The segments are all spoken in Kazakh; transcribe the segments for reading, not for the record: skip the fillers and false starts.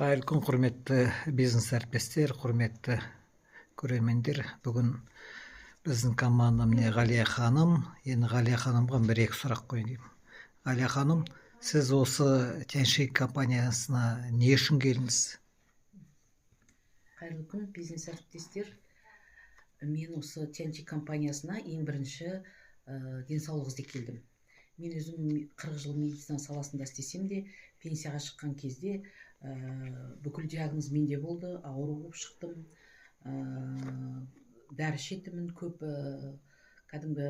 Қайырлы күн, құрметті бизнес әріптестер, құрметті көрермендер. Бүгін біздің команда міне Ғалия ханым. Енді Ғалия ханымға бір-екі сұрақ қояйын деймін. Ғалия ханым, сіз осы Тянь-Ши компаниясына не үшін келдіңіз? Қайырлы күн, бизнес әріптестер. Мен осы Тянь-Ши компаниясына ең бірінші денсаулық іздеп келдім. Мен өзім 40 жыл медицина саласында істесем де, пенсияға шыққан кезде бүкіл диагноз менде болды, ауру болып шықтым. Дәрі ішетінмін, көп кәдімгі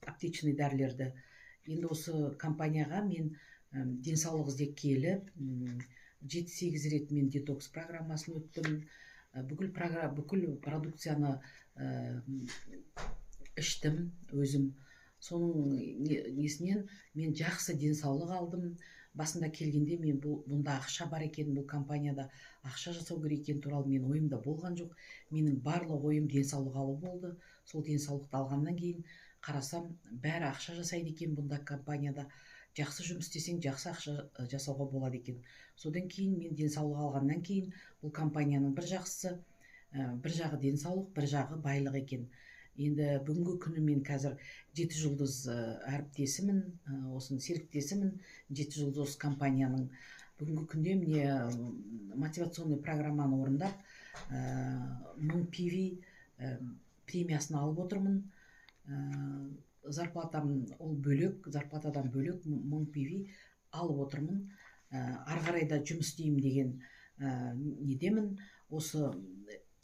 аптечный дәрілерді. Енді осы компанияға мен денсаулық іздеп келіп, 7-8 рет мен детокс программасын өттім. Бүкіл продукцияны іштім өзім. Соның несінен мен жақсы денсаулық алдым. Басында келгенде мен бұнда ақша бар екен, бұл компанияда ақша жасау керек екен туралы мен ойымда болған жоқ. Менің барлық ойым денсаулық алу болды. Сол денсаулықты алғаннан кейін қарасам, бәрі ақша жасайды екен бұнда компанияда. Жақсы жұмыс істесең, жақсы ақша жасауға болады екен. Содан кейін мен денсаулық алғаннан кейін бұл компанияның бір жағы денсаулық, бір жағы байлық екен. Енді бүгінгі күні мен қазір 7 жұлдыз әріптесімін, осының серіктесімін. 7 жұлдыз компанияның бүгінгі күнде мне мотивационный программаны орындап, 1000 PV премиясын алып отырмын. Зарплатам ол бөлек, зарплатадан бөлек 1000 PV алып отырмын. Ары қарай да жұмыс істеймін деген недемін. Осы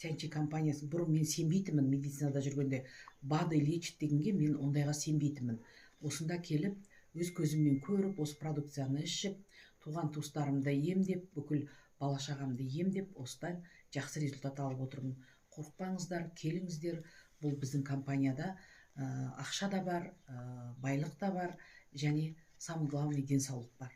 Тянь-Ши компаниясын бұрын мен сенбейтінмін, медицинада жүргенде БАДы лечит дегенге мен ондайға сенбейтінмін. Осында келіп, өз көзіммен көріп, осы продукцияны ішіп, туған туыстарымды емдеп, бүкіл бала-шағамды емдеп, осыдан жақсы результат алып отырмын. Қорықпаңыздар, келіңіздер. Бұл біздің компанияда ақша да бар, байлық та бар, және самый главный денсаулық бар.